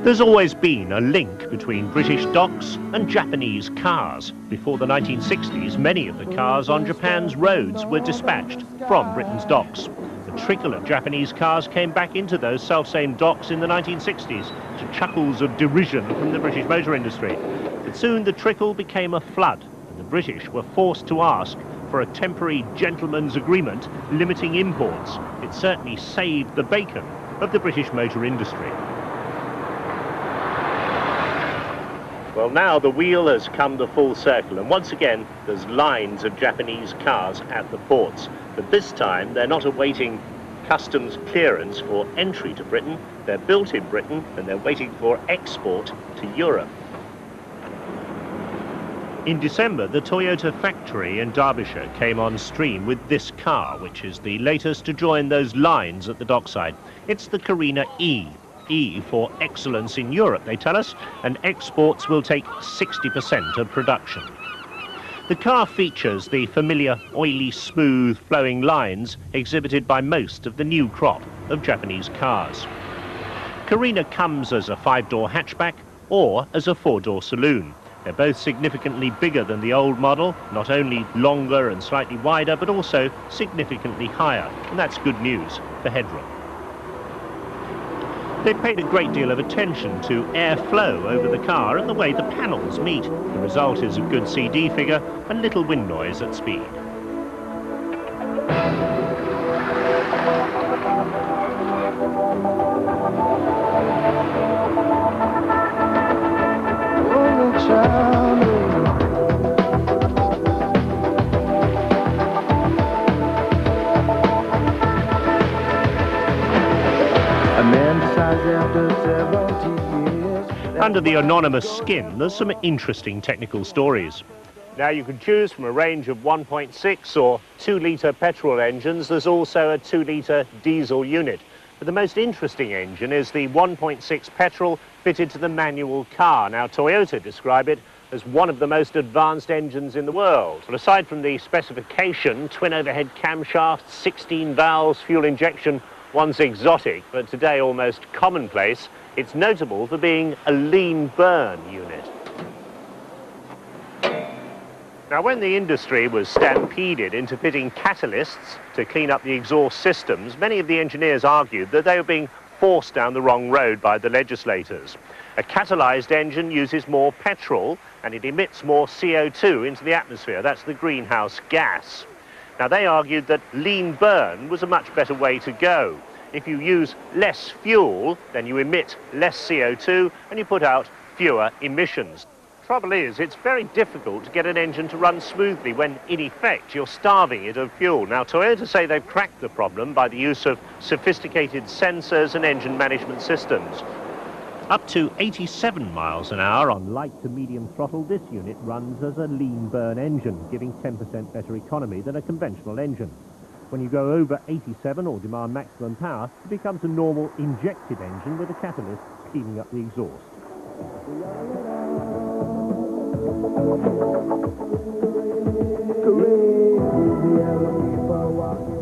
There's always been a link between British docks and Japanese cars. Before the 1960s, many of the cars on Japan's roads were dispatched from Britain's docks. The trickle of Japanese cars came back into those self-same docks in the 1960s to chuckles of derision from the British motor industry. But soon the trickle became a flood, and the British were forced to ask for a temporary gentleman's agreement limiting imports. It certainly saved the bacon of the British motor industry. Well, now the wheel has come to full circle, and once again there's lines of Japanese cars at the ports. But this time they're not awaiting customs clearance for entry to Britain. They're built in Britain and they're waiting for export to Europe. In December, the Toyota factory in Derbyshire came on stream with this car, which is the latest to join those lines at the dockside. It's the Carina E. E for excellence in Europe, they tell us, and exports will take 60% of production. The car features the familiar oily, smooth, flowing lines exhibited by most of the new crop of Japanese cars. Carina comes as a 5-door hatchback or as a 4-door saloon. They're both significantly bigger than the old model, not only longer and slightly wider, but also significantly higher, and that's good news for headroom. They've paid a great deal of attention to airflow over the car and the way the panels meet. The result is a good CD figure and little wind noise at speed. Under the anonymous skin, there's some interesting technical stories. Now you can choose from a range of 1.6 or 2-litre petrol engines. There's also a 2-litre diesel unit. But the most interesting engine is the 1.6 petrol fitted to the manual car. Now Toyota describe it as one of the most advanced engines in the world. But aside from the specification, twin overhead camshafts, 16 valves, fuel injection, one's exotic, but today almost commonplace. It's notable for being a lean burn unit. Now, when the industry was stampeded into fitting catalysts to clean up the exhaust systems, many of the engineers argued that they were being forced down the wrong road by the legislators. A catalyzed engine uses more petrol and it emits more CO2 into the atmosphere. That's the greenhouse gas. Now, they argued that lean burn was a much better way to go. If you use less fuel, then you emit less CO2 and you put out fewer emissions. Trouble is, it's very difficult to get an engine to run smoothly when, in effect, you're starving it of fuel. Now, Toyota say they've cracked the problem by the use of sophisticated sensors and engine management systems. Up to 87 miles an hour on light to medium throttle, this unit runs as a lean burn engine, giving 10% better economy than a conventional engine. When you go over 87 or demand maximum power, it becomes a normal injected engine with a catalyst cleaning up the exhaust.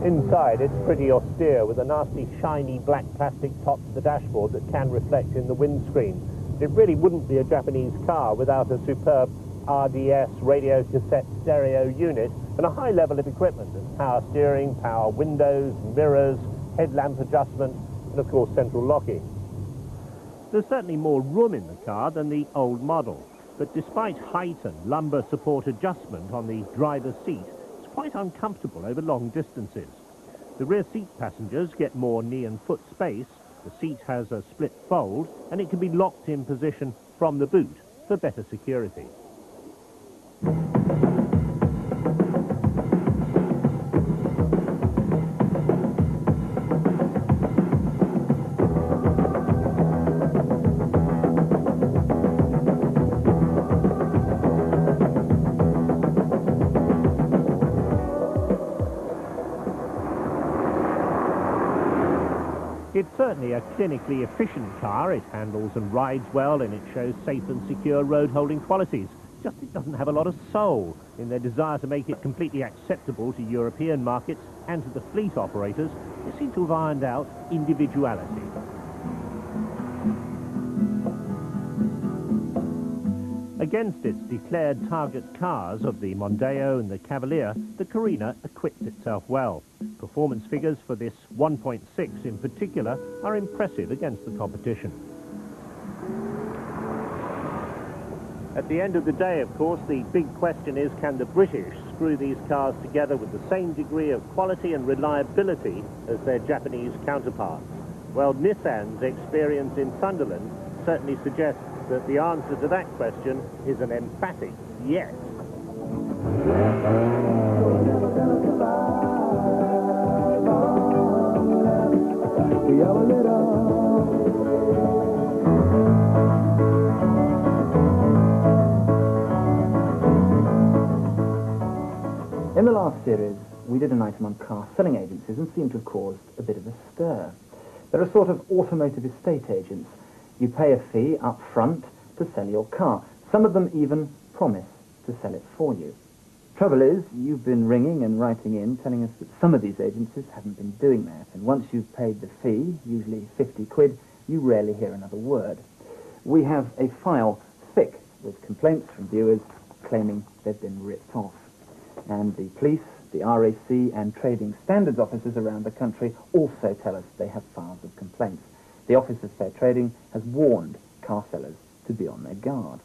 Inside, it's pretty austere with a nasty shiny black plastic top to the dashboard that can reflect in the windscreen. It really wouldn't be a Japanese car without a superb RDS radio cassette stereo unit and a high level of equipment. There's power steering, power windows, mirrors, headlamp adjustment, and of course central locking. There's certainly more room in the car than the old model, but despite height and lumbar support adjustment on the driver's seat, it's quite uncomfortable over long distances. The rear seat passengers get more knee and foot space, the seat has a split fold, and it can be locked in position from the boot for better security. It's certainly a clinically efficient car. It handles and rides well, and it shows safe and secure road-holding qualities. Just it doesn't have a lot of soul. In their desire to make it completely acceptable to European markets and to the fleet operators, they seem to have ironed out individuality. Against its declared target cars of the Mondeo and the Cavalier, the Carina equipped itself well. Performance figures for this 1.6 in particular are impressive against the competition. At the end of the day, of course, the big question is, can the British screw these cars together with the same degree of quality and reliability as their Japanese counterparts? Well, Nissan's experience in Sunderland certainly suggests that the answer to that question is an emphatic yes. In the last series, we did an item on car selling agencies and seemed to have caused a bit of a stir. They're a sort of automotive estate agents. You pay a fee up front to sell your car. Some of them even promise to sell it for you. Trouble is, you've been ringing and writing in telling us that some of these agencies haven't been doing that, and once you've paid the fee, usually 50 quid, you rarely hear another word. We have a file thick with complaints from viewers claiming they've been ripped off. And the police, the RAC and trading standards officers around the country also tell us they have files of complaints. The Office of Fair Trading has warned car sellers to be on their guard.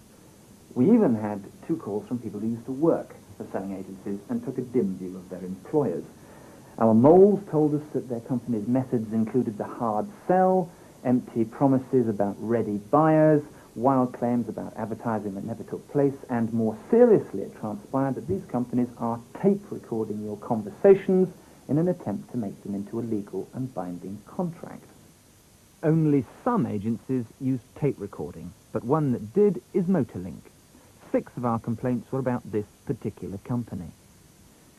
We even had 2 calls from people who used to work for selling agencies and took a dim view of their employers. Our moles told us that their company's methods included the hard sell, empty promises about ready buyers, wild claims about advertising that never took place, and more seriously it transpired that these companies are tape recording your conversations in an attempt to make them into a legal and binding contract. Only some agencies use tape recording, but one that did is Motorlink. 6 of our complaints were about this particular company.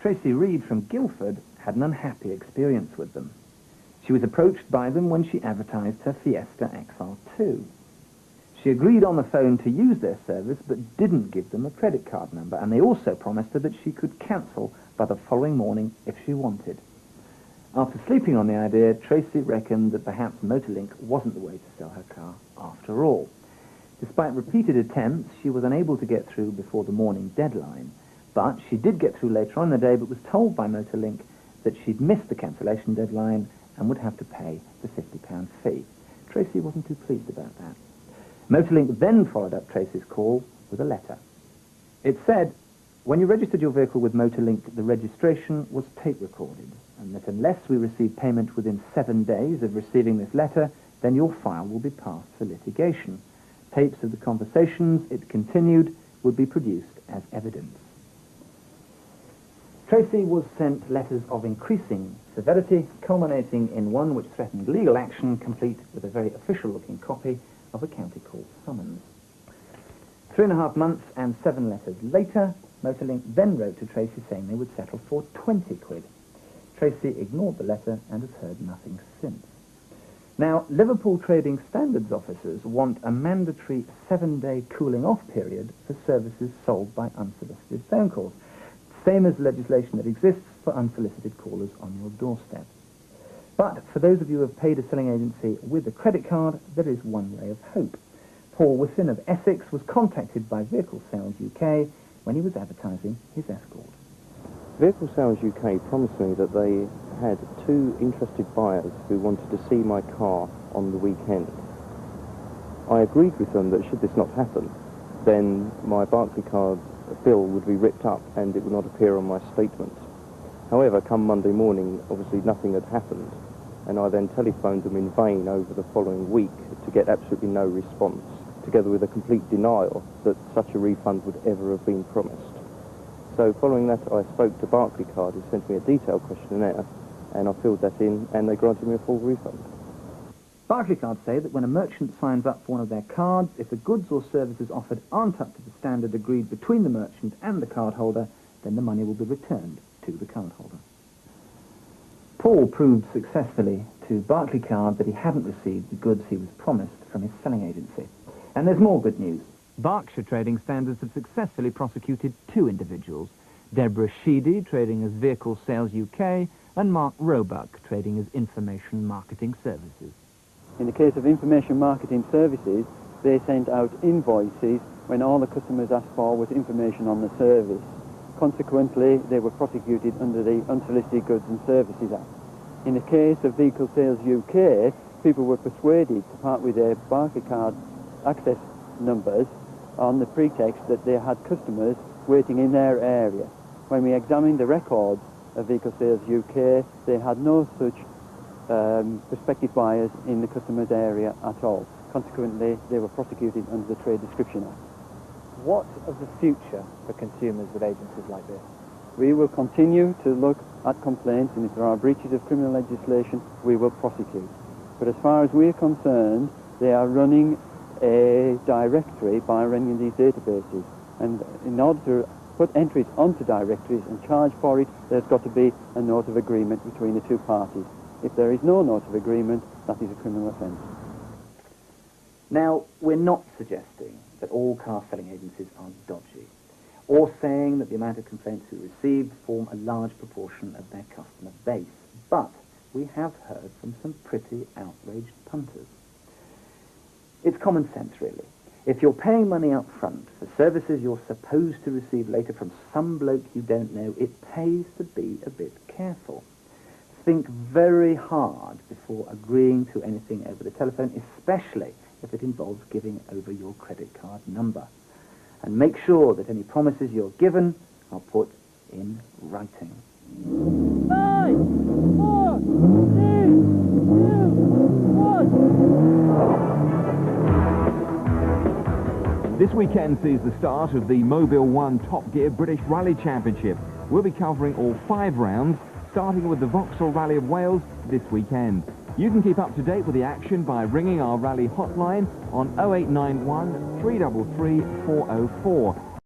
Tracy Reed from Guildford had an unhappy experience with them. She was approached by them when she advertised her Fiesta XR2. She agreed on the phone to use their service, but didn't give them a credit card number, and they also promised her that she could cancel by the following morning if she wanted. After sleeping on the idea, Tracy reckoned that perhaps Motorlink wasn't the way to sell her car after all. Despite repeated attempts, she was unable to get through before the morning deadline, but she did get through later on in the day, but was told by Motorlink that she'd missed the cancellation deadline and would have to pay the £50 fee. Tracy wasn't too pleased about that. Motorlink then followed up Tracy's call with a letter. It said, when you registered your vehicle with Motorlink, the registration was tape recorded, and that unless we receive payment within 7 days of receiving this letter, then your file will be passed for litigation. Tapes of the conversations, it continued, would be produced as evidence. Tracy was sent letters of increasing severity, culminating in one which threatened legal action, complete with a very official-looking copy of a county court summons. 3.5 months and 7 letters later, Motorlink then wrote to Tracy saying they would settle for 20 quid. Tracy ignored the letter and has heard nothing since. Now, Liverpool Trading Standards officers want a mandatory 7-day cooling-off period for services sold by unsolicited phone calls, same as the legislation that exists for unsolicited callers on your doorstep. But for those of you who have paid a selling agency with a credit card, there is one ray of hope. Paul Whiffen of Essex was contacted by Vehicle Sales UK when he was advertising his Escort. Vehicle Sales UK promised me that they had 2 interested buyers who wanted to see my car on the weekend. I agreed with them that should this not happen, then my Barclaycard bill would be ripped up and it would not appear on my statement. However, come Monday morning, obviously nothing had happened, and I then telephoned them in vain over the following week to get absolutely no response, together with a complete denial that such a refund would ever have been promised. So following that, I spoke to Barclaycard, who sent me a detailed questionnaire, and I filled that in, and they granted me a full refund. Barclaycard say that when a merchant signs up for one of their cards, if the goods or services offered aren't up to the standard agreed between the merchant and the cardholder, then the money will be returned to the cardholder. Paul proved successfully to Barclaycard that he hadn't received the goods he was promised from his selling agency. And there's more good news. Berkshire Trading Standards have successfully prosecuted 2 individuals, Deborah Sheedy, trading as Vehicle Sales UK, and Mark Roebuck, trading as Information Marketing Services. In the case of Information Marketing Services, they sent out invoices when all the customers asked for was information on the service. Consequently, they were prosecuted under the Unsolicited Goods and Services Act. In the case of Vehicle Sales UK, people were persuaded to part with their Barclaycard access numbers on the pretext that they had customers waiting in their area. When we examined the records of Vehicle Sales UK, they had no such prospective buyers in the customer's area at all. Consequently, they were prosecuted under the Trade Description Act. What of the future for consumers with agencies like this? We will continue to look at complaints, and if there are breaches of criminal legislation, we will prosecute. But as far as we're concerned, they are running a directory by running these databases. And in order to put entries onto directories and charge for it, there's got to be a note of agreement between the two parties. If there is no note of agreement, that is a criminal offence. Now, we're not suggesting that all car selling agencies are dodgy, or saying that the amount of complaints we received form a large proportion of their customer base. But we have heard from some pretty outraged punters. It's common sense, really. If you're paying money up front for services you're supposed to receive later from some bloke you don't know, it pays to be a bit careful. Think very hard before agreeing to anything over the telephone, especially if it involves giving over your credit card number. And make sure that any promises you're given are put in writing. 5, 4, 3, 2, 1. This weekend sees the start of the Mobile 1 Top Gear British Rally Championship. We'll be covering all 5 rounds, starting with the Vauxhall Rally of Wales this weekend. You can keep up to date with the action by ringing our rally hotline on 0891 333 404.